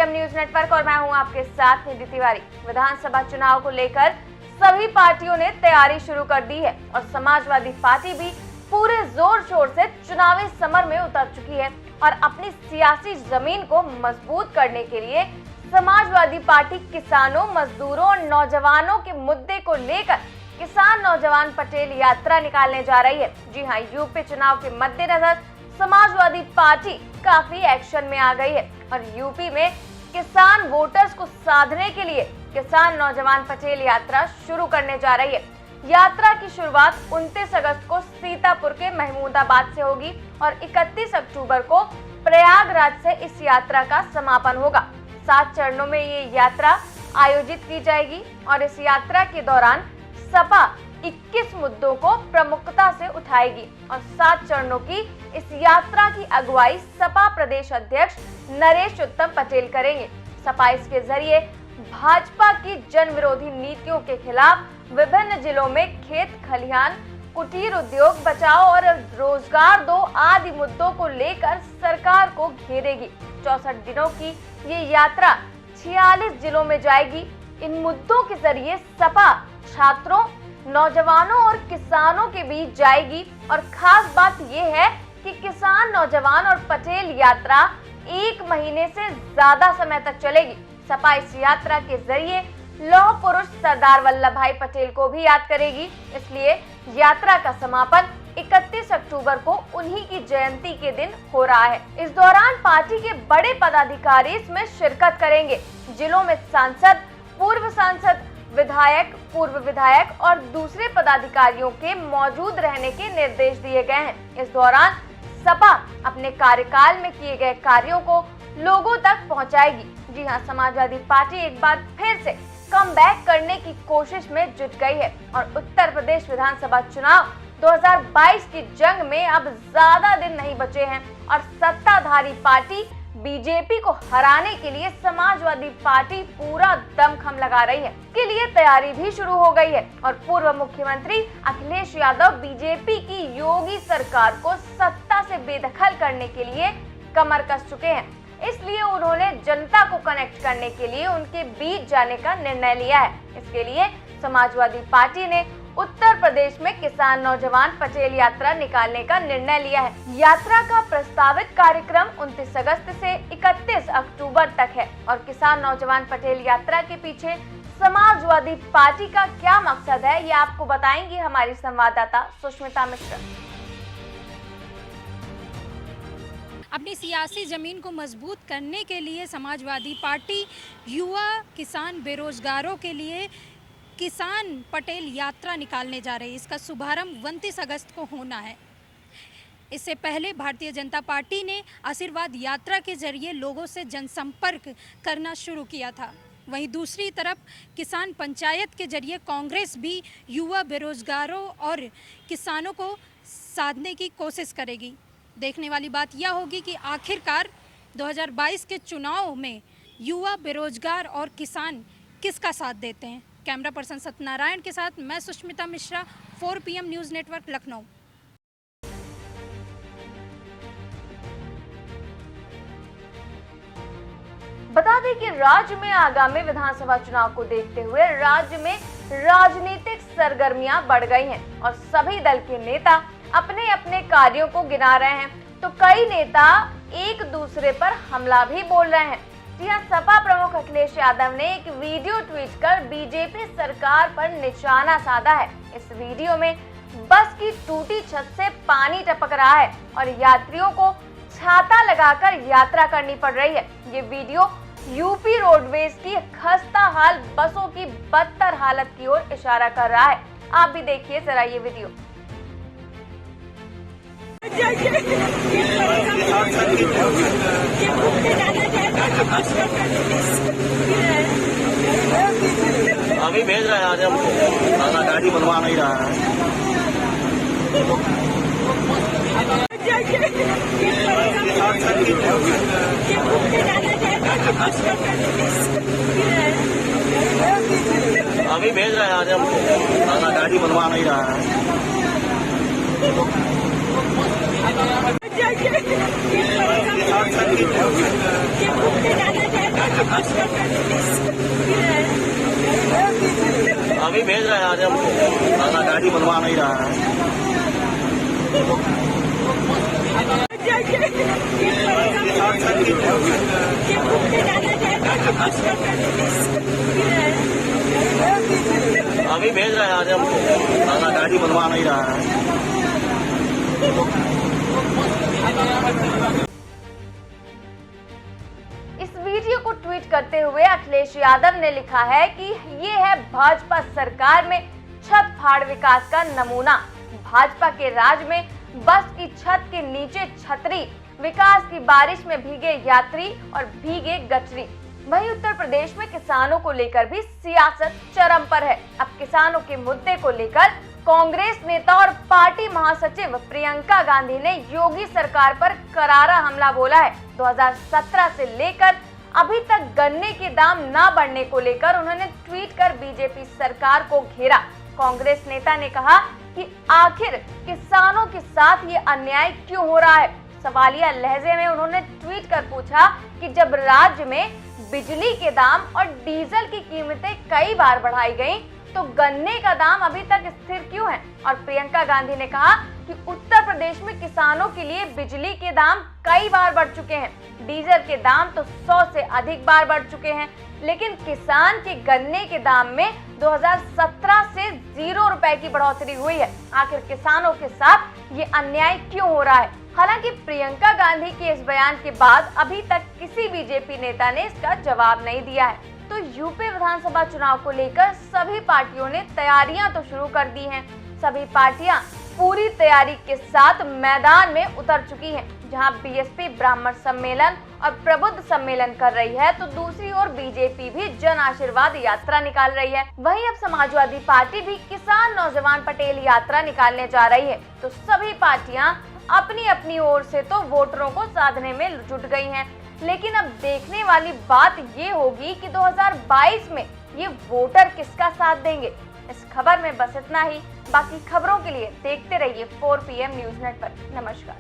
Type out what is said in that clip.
PM news network और मैं हूं आपके साथ निधि तिवारी। विधानसभा चुनाव को लेकर सभी पार्टियों ने तैयारी शुरू कर दी है और समाजवादी पार्टी भी पूरे जोर शोर से चुनावी समर में उतर चुकी है और अपनी सियासी जमीन को मजबूत करने के लिए समाजवादी पार्टी किसानों, मजदूरों और नौजवानों के मुद्दे को लेकर किसान नौजवान पटेल यात्रा निकालने जा रही है। जी हां, यूपी चुनाव के मद्देनजर समाजवादी पार्टी काफी एक्शन में आ गई है और यूपी में किसान वोटर्स को साधने के लिए किसान नौजवान पटेल यात्रा शुरू करने जा रही है। यात्रा की शुरुआत 29 अगस्त को सीतापुर के महमूदाबाद से होगी और 31 अक्टूबर को प्रयागराज से इस यात्रा का समापन होगा। 7 चरणों में ये यात्रा आयोजित की जाएगी और इस यात्रा के दौरान सपा 21 मुद्दों को प्रमुखता से उठाएगी और 7 चरणों की इस यात्रा की अगुवाई सपा प्रदेश अध्यक्ष नरेश उत्तम पटेल करेंगे। सपा इसके जरिए भाजपा की जन विरोधी नीतियों के खिलाफ विभिन्न जिलों में खेत खलिहान, कुटीर उद्योग बचाओ और रोजगार दो आदि मुद्दों को लेकर सरकार को घेरेगी। 64 दिनों की ये यात्रा 46 जिलों में जाएगी। इन मुद्दों के जरिए सपा छात्रों, नौजवानों और किसानों के बीच जाएगी और खास बात यह है कि किसान, नौजवान और पटेल यात्रा 1 महीने से ज्यादा समय तक चलेगी। सपा इस यात्रा के जरिए लौह पुरुष सरदार वल्लभ भाई पटेल को भी याद करेगी, इसलिए यात्रा का समापन 31 अक्टूबर को उन्हीं की जयंती के दिन हो रहा है। इस दौरान पार्टी के बड़े पदाधिकारी इसमें शिरकत करेंगे। जिलों में सांसद, पूर्व सांसद, विधायक, पूर्व विधायक और दूसरे पदाधिकारियों के मौजूद रहने के निर्देश दिए गए हैं। इस दौरान सपा अपने कार्यकाल में किए गए कार्यों को लोगों तक पहुंचाएगी। जी हां, समाजवादी पार्टी एक बार फिर से कमबैक करने की कोशिश में जुट गई है और उत्तर प्रदेश विधानसभा चुनाव 2022 की जंग में अब ज्यादा दिन नहीं बचे हैं और सत्ताधारी पार्टी बीजेपी को हराने के लिए समाजवादी पार्टी पूरा दमखम लगा रही है। इसके लिए तैयारी भी शुरू हो गई है और पूर्व मुख्यमंत्री अखिलेश यादव बीजेपी की योगी सरकार को सत्ता से बेदखल करने के लिए कमर कस चुके हैं। इसलिए उन्होंने जनता को कनेक्ट करने के लिए उनके बीच जाने का निर्णय लिया है। इसके लिए समाजवादी पार्टी ने उत्तर प्रदेश में किसान नौजवान पटेल यात्रा निकालने का निर्णय लिया है। यात्रा का प्रस्तावित कार्यक्रम 29 अगस्त से 31 अक्टूबर तक है और किसान नौजवान पटेल यात्रा के पीछे समाजवादी पार्टी का क्या मकसद है, ये आपको बताएंगी हमारी संवाददाता सुष्मिता मिश्रा। अपनी सियासी ज़मीन को मजबूत करने के लिए समाजवादी पार्टी युवा, किसान, बेरोजगारों के लिए किसान पटेल यात्रा निकालने जा रही है। इसका शुभारंभ 29 अगस्त को होना है। इससे पहले भारतीय जनता पार्टी ने आशीर्वाद यात्रा के जरिए लोगों से जनसंपर्क करना शुरू किया था। वहीं दूसरी तरफ किसान पंचायत के जरिए कांग्रेस भी युवा, बेरोजगारों और किसानों को साधने की कोशिश करेगी। देखने वाली बात यह होगी कि आखिरकार 2022 के चुनाव में युवा, बेरोजगार और किसान किसका साथ देते हैं। कैमरा पर्सन सत्यनारायण के साथ मैं Sushmita Mishra, 4 PM news network, Lucknow. बता दें कि राज्य में आगामी विधानसभा चुनाव को देखते हुए राज्य में राजनीतिक सरगर्मियां बढ़ गई हैं और सभी दल के नेता अपने अपने कार्यों को गिना रहे हैं, तो कई नेता एक दूसरे पर हमला भी बोल रहे हैं। जी हां, सपा प्रमुख अखिलेश यादव ने एक वीडियो ट्वीट कर बीजेपी सरकार पर निशाना साधा है। इस वीडियो में बस की टूटी छत से पानी टपक रहा है और यात्रियों को छाता लगाकर यात्रा करनी पड़ रही है। ये वीडियो यूपी रोडवेज की खस्ता हाल बसों की बदतर हालत की ओर इशारा कर रहा है। आप भी देखिए जरा ये वीडियो। अभी भेज रहे हैं, आज हम खाना गाड़ी बनवा नहीं रहा है। अभी भेज रहे हैं, आज हम खाना गाड़ी बनवा नहीं रहा है। अभी भेज रहे हैं आज हमको, साला गाड़ी बनवा नहीं रहा है। अभी भेज रहे हैं आज हमको, साला गाड़ी बनवा नहीं रहा है। इस वीडियो को ट्वीट करते हुए अखिलेश यादव ने लिखा है कि ये है भाजपा सरकार में छत फाड़ विकास का नमूना। भाजपा के राज में बस की छत के नीचे छतरी, विकास की बारिश में भीगे यात्री और भीगे गठरी। वहीं उत्तर प्रदेश में किसानों को लेकर भी सियासत चरम पर है। अब किसानों के मुद्दे को लेकर कांग्रेस नेता और पार्टी महासचिव प्रियंका गांधी ने योगी सरकार पर करारा हमला बोला है। 2017 से लेकर अभी तक गन्ने के दाम न बढ़ने को लेकर उन्होंने ट्वीट कर बीजेपी सरकार को घेरा। कांग्रेस नेता ने कहा कि आखिर किसानों के साथ ये अन्याय क्यों हो रहा है। सवालिया लहजे में उन्होंने ट्वीट कर पूछा कि जब राज्य में बिजली के दाम और डीजल की कीमतें कई बार बढ़ाई गईं, तो गन्ने का दाम अभी तक स्थिर क्यों है। और प्रियंका गांधी ने कहा कि उत्तर प्रदेश में किसानों के लिए बिजली के दाम कई बार बढ़ चुके हैं, डीजल के दाम तो 100 से अधिक बार बढ़ चुके हैं, लेकिन किसान के गन्ने के दाम में 2017 से 0 रुपए की बढ़ोतरी हुई है। आखिर किसानों के साथ ये अन्याय क्यों हो रहा है। हालांकि प्रियंका गांधी के इस बयान के बाद अभी तक किसी बीजेपी नेता ने इसका जवाब नहीं दिया है। तो यूपी विधानसभा चुनाव को लेकर सभी पार्टियों ने तैयारियां तो शुरू कर दी हैं। सभी पार्टियां पूरी तैयारी के साथ मैदान में उतर चुकी हैं। जहां बीएसपी ब्राह्मण सम्मेलन और प्रबुद्ध सम्मेलन कर रही है, तो दूसरी ओर बीजेपी भी जन आशीर्वाद यात्रा निकाल रही है। वहीं अब समाजवादी पार्टी भी किसान नौजवान पटेल यात्रा निकालने जा रही है। तो सभी पार्टियां अपनी अपनी ओर से तो वोटरों को साधने में जुट गई हैं। लेकिन अब देखने वाली बात ये होगी कि 2022 में ये वोटर किसका साथ देंगे। इस खबर में बस इतना ही। बाकी खबरों के लिए देखते रहिए 4 PM न्यूज़ नेटवर्क। नमस्कार।